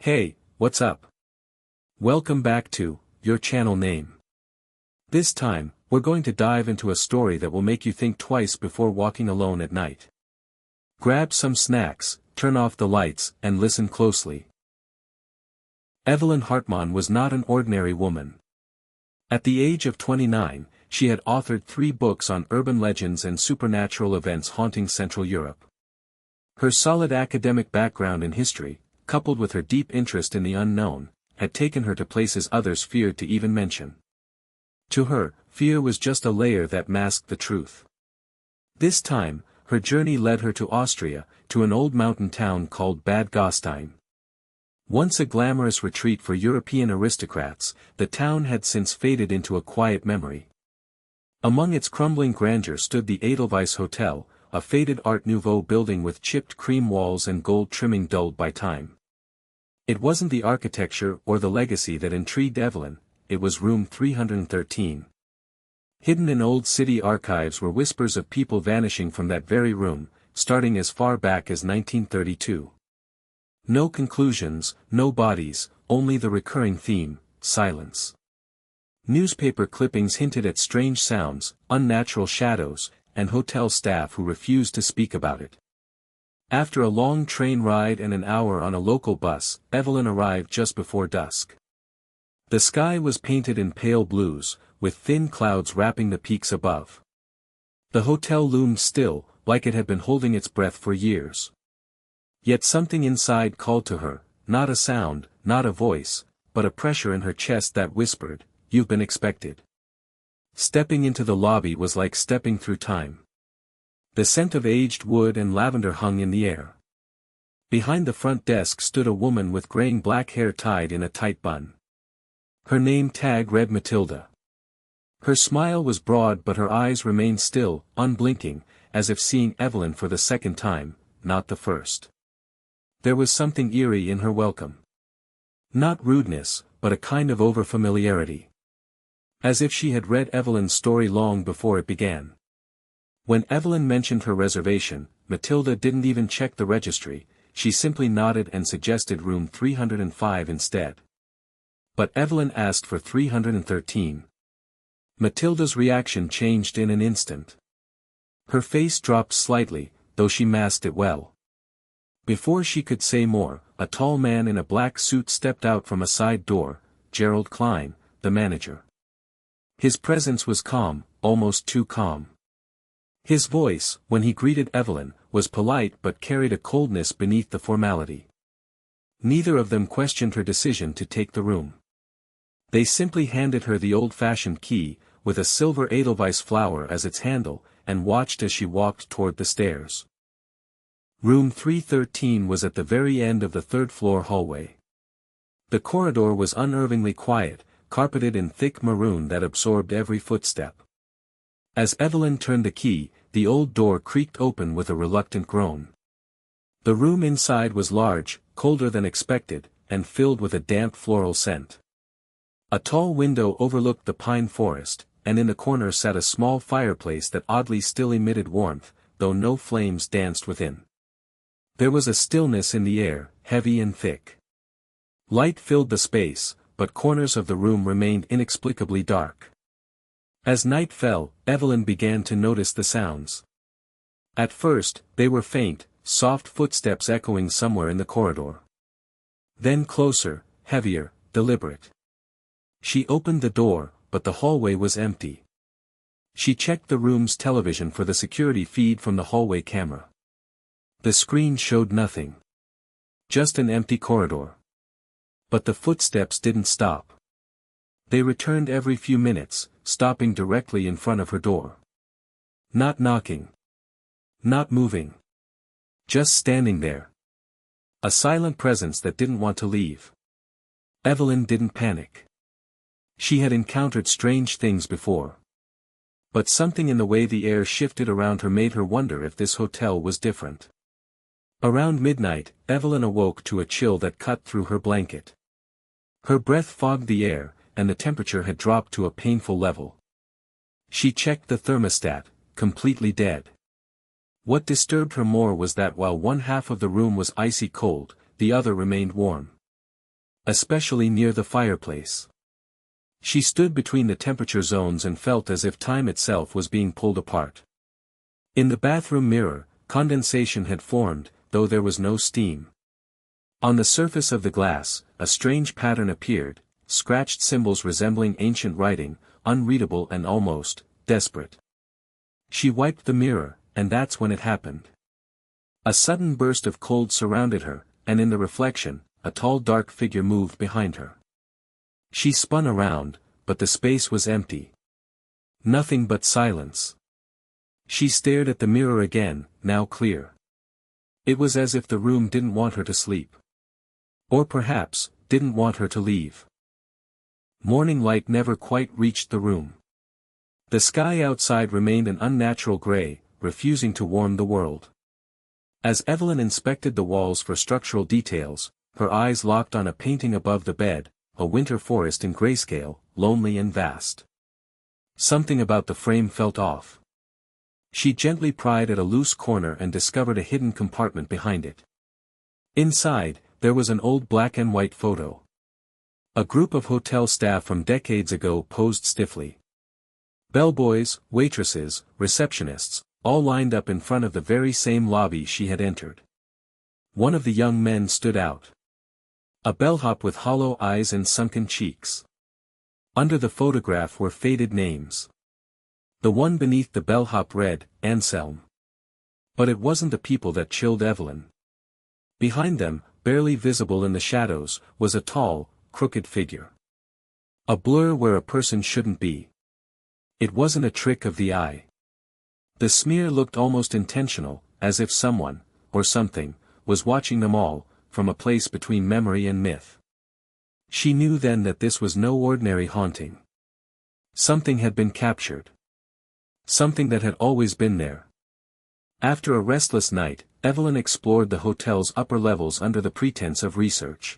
Hey, what's up? Welcome back to your channel name. This time, we're going to dive into a story that will make you think twice before walking alone at night. Grab some snacks, turn off the lights, and listen closely. Evelyn Hartmann was not an ordinary woman. At the age of 29, she had authored 3 books on urban legends and supernatural events haunting Central Europe. Her solid academic background in history, coupled with her deep interest in the unknown, had taken her to places others feared to even mention. To her, fear was just a layer that masked the truth. This time, her journey led her to Austria, to an old mountain town called Bad Gastein. Once a glamorous retreat for European aristocrats, the town had since faded into a quiet memory. Among its crumbling grandeur stood the Edelweiss Hotel, a faded Art Nouveau building with chipped cream walls and gold trimming dulled by time. It wasn't the architecture or the legacy that intrigued Evelyn, it was room 313. Hidden in old city archives were whispers of people vanishing from that very room, starting as far back as 1932. No conclusions, no bodies, only the recurring theme, silence. Newspaper clippings hinted at strange sounds, unnatural shadows, and hotel staff who refused to speak about it. After a long train ride and an hour on a local bus, Evelyn arrived just before dusk. The sky was painted in pale blues, with thin clouds wrapping the peaks above. The hotel loomed still, like it had been holding its breath for years. Yet something inside called to her, not a sound, not a voice, but a pressure in her chest that whispered, "You've been expected." Stepping into the lobby was like stepping through time. The scent of aged wood and lavender hung in the air. Behind the front desk stood a woman with graying black hair tied in a tight bun. Her name tag read Matilda. Her smile was broad but her eyes remained still, unblinking, as if seeing Evelyn for the second time, not the first. There was something eerie in her welcome. Not rudeness, but a kind of overfamiliarity. As if she had read Evelyn's story long before it began. When Evelyn mentioned her reservation, Matilda didn't even check the registry, she simply nodded and suggested room 305 instead. But Evelyn asked for 313. Matilda's reaction changed in an instant. Her face dropped slightly, though she masked it well. Before she could say more, a tall man in a black suit stepped out from a side door, Gerald Klein, the manager. His presence was calm, almost too calm. His voice, when he greeted Evelyn, was polite but carried a coldness beneath the formality. Neither of them questioned her decision to take the room. They simply handed her the old-fashioned key, with a silver Edelweiss flower as its handle, and watched as she walked toward the stairs. Room 313 was at the very end of the third-floor hallway. The corridor was unnervingly quiet, carpeted in thick maroon that absorbed every footstep. As Evelyn turned the key, the old door creaked open with a reluctant groan. The room inside was large, colder than expected, and filled with a damp floral scent. A tall window overlooked the pine forest, and in the corner sat a small fireplace that oddly still emitted warmth, though no flames danced within. There was a stillness in the air, heavy and thick. Light filled the space, but corners of the room remained inexplicably dark. As night fell, Evelyn began to notice the sounds. At first, they were faint, soft footsteps echoing somewhere in the corridor. Then closer, heavier, deliberate. She opened the door, but the hallway was empty. She checked the room's television for the security feed from the hallway camera. The screen showed nothing. Just an empty corridor. But the footsteps didn't stop. They returned every few minutes, stopping directly in front of her door. Not knocking. Not moving. Just standing there. A silent presence that didn't want to leave. Evelyn didn't panic. She had encountered strange things before. But something in the way the air shifted around her made her wonder if this hotel was different. Around midnight, Evelyn awoke to a chill that cut through her blanket. Her breath fogged the air, and the temperature had dropped to a painful level. She checked the thermostat, completely dead. What disturbed her more was that while one half of the room was icy cold, the other remained warm. especially near the fireplace. She stood between the temperature zones and felt as if time itself was being pulled apart. In the bathroom mirror, condensation had formed, though there was no steam. On the surface of the glass, a strange pattern appeared, scratched symbols resembling ancient writing, unreadable and almost desperate. She wiped the mirror, and that's when it happened. A sudden burst of cold surrounded her, and in the reflection, a tall dark figure moved behind her. She spun around, but the space was empty. Nothing but silence. She stared at the mirror again, now clear. It was as if the room didn't want her to sleep. Or perhaps, didn't want her to leave. Morning light never quite reached the room. The sky outside remained an unnatural gray, refusing to warm the world. As Evelyn inspected the walls for structural details, her eyes locked on a painting above the bed, a winter forest in grayscale, lonely and vast. Something about the frame felt off. She gently pried at a loose corner and discovered a hidden compartment behind it. Inside, there was an old black and white photo. A group of hotel staff from decades ago posed stiffly. Bellboys, waitresses, receptionists, all lined up in front of the very same lobby she had entered. One of the young men stood out. A bellhop with hollow eyes and sunken cheeks. Under the photograph were faded names. The one beneath the bellhop read, Anselm. But it wasn't the people that chilled Evelyn. Behind them, barely visible in the shadows, was a tall, crooked figure. A blur where a person shouldn't be. It wasn't a trick of the eye. The smear looked almost intentional, as if someone, or something, was watching them all, from a place between memory and myth. She knew then that this was no ordinary haunting. Something had been captured. Something that had always been there. After a restless night, Evelyn explored the hotel's upper levels under the pretense of research.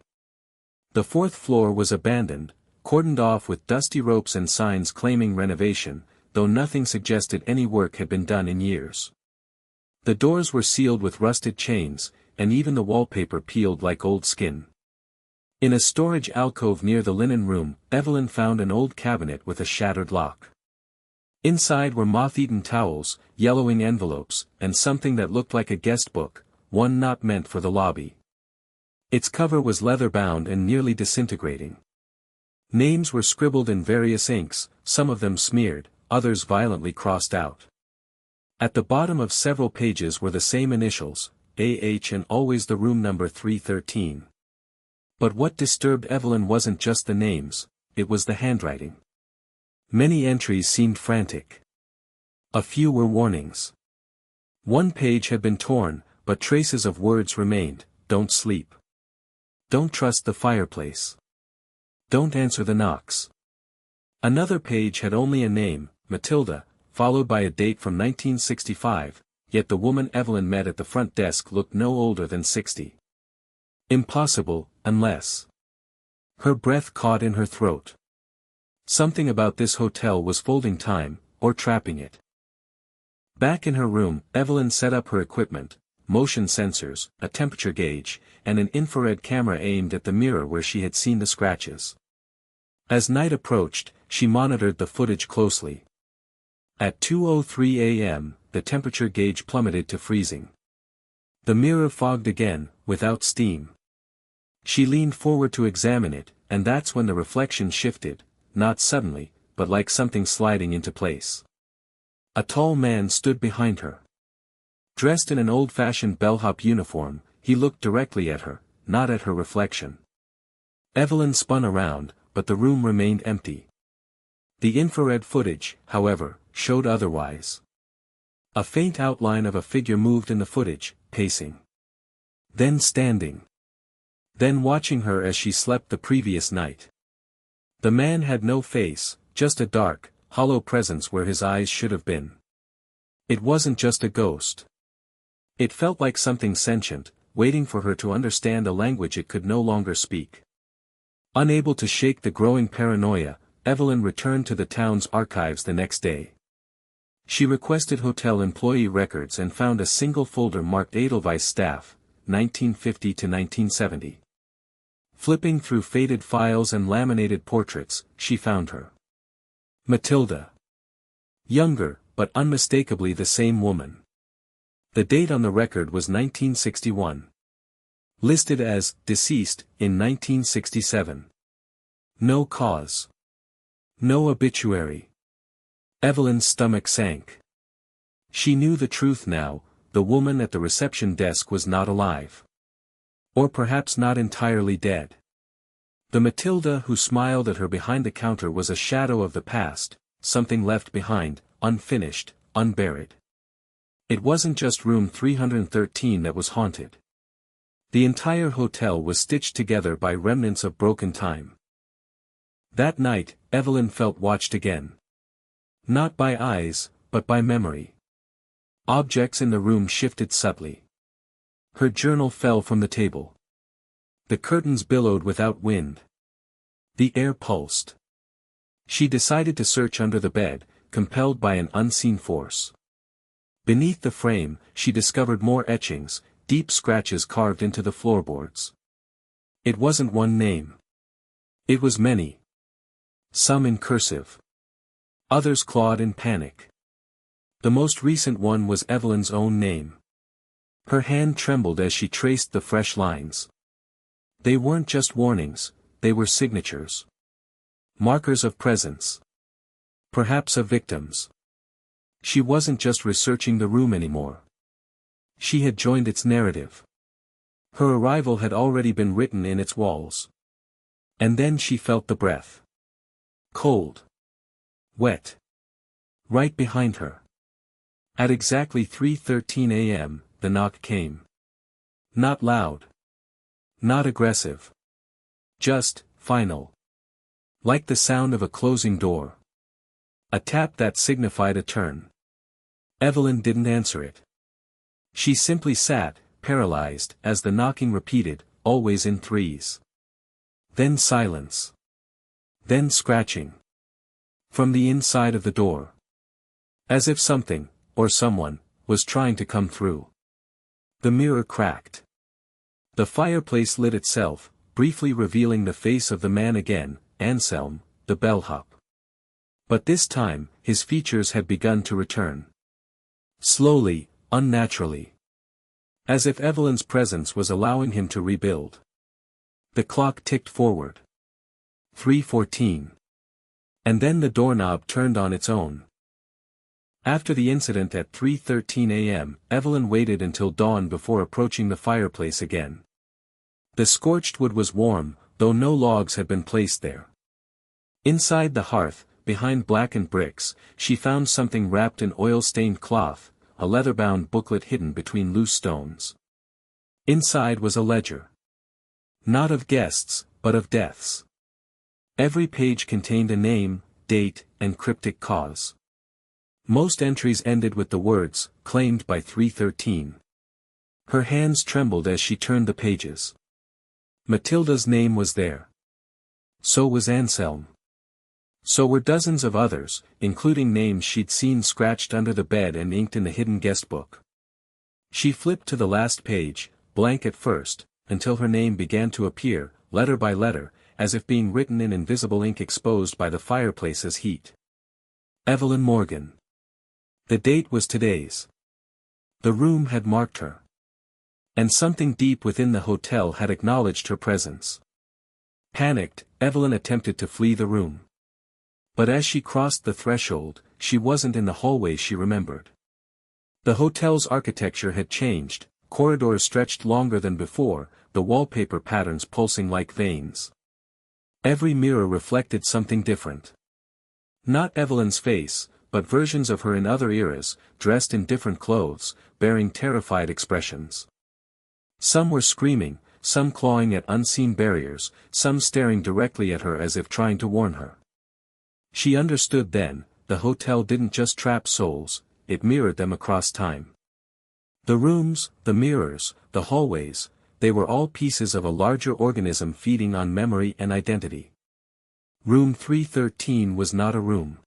The fourth floor was abandoned, cordoned off with dusty ropes and signs claiming renovation, though nothing suggested any work had been done in years. The doors were sealed with rusted chains, and even the wallpaper peeled like old skin. In a storage alcove near the linen room, Evelyn found an old cabinet with a shattered lock. Inside were moth-eaten towels, yellowing envelopes, and something that looked like a guest book, one not meant for the lobby. Its cover was leather-bound and nearly disintegrating. Names were scribbled in various inks, some of them smeared, others violently crossed out. At the bottom of several pages were the same initials, AH, and always the room number 313. But what disturbed Evelyn wasn't just the names, it was the handwriting. Many entries seemed frantic. A few were warnings. One page had been torn, but traces of words remained: don't sleep. Don't trust the fireplace. Don't answer the knocks. Another page had only a name, Matilda, followed by a date from 1965, yet the woman Evelyn met at the front desk looked no older than 60. Impossible, unless... Her breath caught in her throat. Something about this hotel was folding time, or trapping it. Back in her room, Evelyn set up her equipment, motion sensors, a temperature gauge, and an infrared camera aimed at the mirror where she had seen the scratches. As night approached, she monitored the footage closely. At 2:03 a.m., the temperature gauge plummeted to freezing. The mirror fogged again, without steam. She leaned forward to examine it, and that's when the reflection shifted, not suddenly, but like something sliding into place. A tall man stood behind her. Dressed in an old-fashioned bellhop uniform, he looked directly at her, not at her reflection. Evelyn spun around, but the room remained empty. The infrared footage, however, showed otherwise. A faint outline of a figure moved in the footage, pacing. Then standing. Then watching her as she slept the previous night. The man had no face, just a dark, hollow presence where his eyes should have been. It wasn't just a ghost. It felt like something sentient, waiting for her to understand a language it could no longer speak. Unable to shake the growing paranoia, Evelyn returned to the town's archives the next day. She requested hotel employee records and found a single folder marked Edelweiss staff, 1950 to 1970. Flipping through faded files and laminated portraits, she found her. Matilda. Younger, but unmistakably the same woman. The date on the record was 1961. Listed as deceased in 1967. No cause. No obituary. Evelyn's stomach sank. She knew the truth now, the woman at the reception desk was not alive. Or perhaps not entirely dead. The Matilda who smiled at her behind the counter was a shadow of the past, something left behind, unfinished, unburied. It wasn't just room 313 that was haunted. The entire hotel was stitched together by remnants of broken time. That night, Evelyn felt watched again. Not by eyes, but by memory. Objects in the room shifted subtly. Her journal fell from the table. The curtains billowed without wind. The air pulsed. She decided to search under the bed, compelled by an unseen force. Beneath the frame, she discovered more etchings, deep scratches carved into the floorboards. It wasn't one name. It was many. Some in cursive. Others clawed in panic. The most recent one was Evelyn's own name. Her hand trembled as she traced the fresh lines. They weren't just warnings, they were signatures. Markers of presence. Perhaps of victims. She wasn't just researching the room anymore. She had joined its narrative. Her arrival had already been written in its walls. And then she felt the breath. Cold. Wet. Right behind her. At exactly 3:13 a.m., the knock came. Not loud. Not aggressive. Just, final. Like the sound of a closing door. A tap that signified a turn. Evelyn didn't answer it. She simply sat, paralyzed, as the knocking repeated, always in threes. Then silence. Then scratching. From the inside of the door. As if something, or someone, was trying to come through. The mirror cracked. The fireplace lit itself, briefly revealing the face of the man again, Anselm, the bellhop. But this time, his features had begun to return. Slowly, unnaturally. As if Evelyn's presence was allowing him to rebuild. The clock ticked forward. 3:14. And then the doorknob turned on its own. After the incident at 3:13 a.m., Evelyn waited until dawn before approaching the fireplace again. The scorched wood was warm, though no logs had been placed there. Inside the hearth, behind blackened bricks, she found something wrapped in oil-stained cloth, a leather-bound booklet hidden between loose stones. Inside was a ledger. Not of guests, but of deaths. Every page contained a name, date, and cryptic cause. Most entries ended with the words, claimed by 313. Her hands trembled as she turned the pages. Matilda's name was there. So was Anselm. So were dozens of others, including names she'd seen scratched under the bed and inked in the hidden guestbook. She flipped to the last page, blank at first, until her name began to appear, letter by letter, as if being written in invisible ink exposed by the fireplace's heat. Evelyn Morgan. The date was today's. The room had marked her. And something deep within the hotel had acknowledged her presence. Panicked, Evelyn attempted to flee the room. But as she crossed the threshold, she wasn't in the hallway she remembered. The hotel's architecture had changed, corridors stretched longer than before, the wallpaper patterns pulsing like veins. Every mirror reflected something different. Not Evelyn's face, but versions of her in other eras, dressed in different clothes, bearing terrified expressions. Some were screaming, some clawing at unseen barriers, some staring directly at her as if trying to warn her. She understood then, the hotel didn't just trap souls, it mirrored them across time. The rooms, the mirrors, the hallways, they were all pieces of a larger organism feeding on memory and identity. Room 313 was not a room.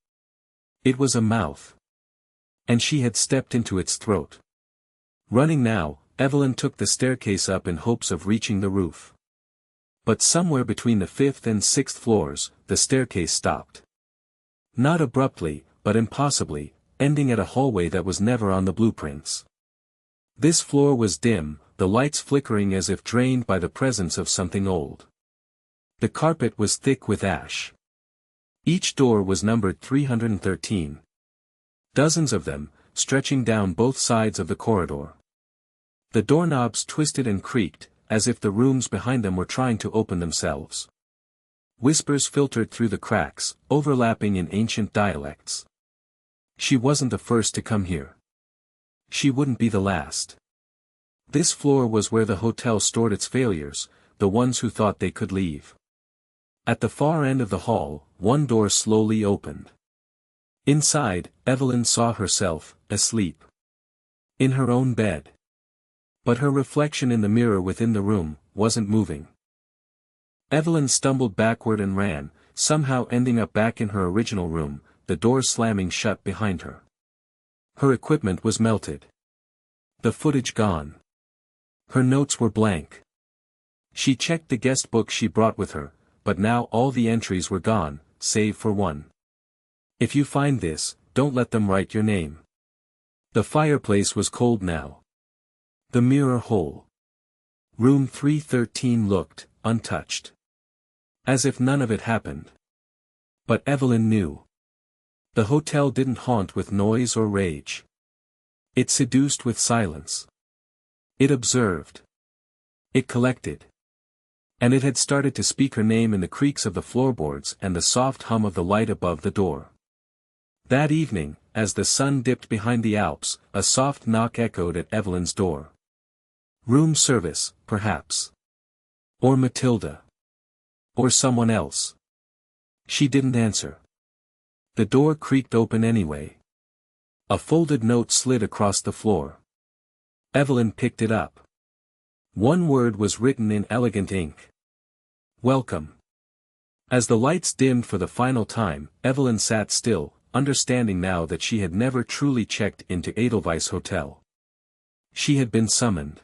It was a mouth. And she had stepped into its throat. Running now, Evelyn took the staircase up in hopes of reaching the roof. But somewhere between the 5th and 6th floors, the staircase stopped. Not abruptly, but impossibly, ending at a hallway that was never on the blueprints. This floor was dim, the lights flickering as if drained by the presence of something old. The carpet was thick with ash. Each door was numbered 313. Dozens of them, stretching down both sides of the corridor. The doorknobs twisted and creaked, as if the rooms behind them were trying to open themselves. Whispers filtered through the cracks, overlapping in ancient dialects. She wasn't the first to come here. She wouldn't be the last. This floor was where the hotel stored its failures, the ones who thought they could leave. At the far end of the hall, one door slowly opened. Inside, Evelyn saw herself, asleep. In her own bed. But her reflection in the mirror within the room wasn't moving. Evelyn stumbled backward and ran, somehow ending up back in her original room, the door slamming shut behind her. Her equipment was melted. The footage gone. Her notes were blank. She checked the guest book she brought with her, but now all the entries were gone, save for one. If you find this, don't let them write your name. The fireplace was cold now. The mirror whole. Room 313 looked untouched. As if none of it happened. But Evelyn knew. The hotel didn't haunt with noise or rage. It seduced with silence. It observed. It collected. And it had started to speak her name in the creaks of the floorboards and the soft hum of the light above the door. That evening, as the sun dipped behind the Alps, a soft knock echoed at Evelyn's door. Room service, perhaps. Or Matilda. Or someone else. She didn't answer. The door creaked open anyway. A folded note slid across the floor. Evelyn picked it up. One word was written in elegant ink. Welcome. As the lights dimmed for the final time, Evelyn sat still, understanding now that she had never truly checked into Edelweiss Hotel. She had been summoned.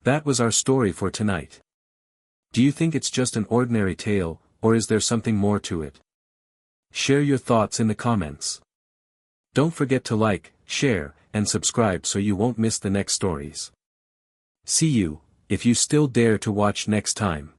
That was our story for tonight. Do you think it's just an ordinary tale, or is there something more to it? Share your thoughts in the comments. Don't forget to like, share, and subscribe so you won't miss the next stories. See you, if you still dare to watch next time.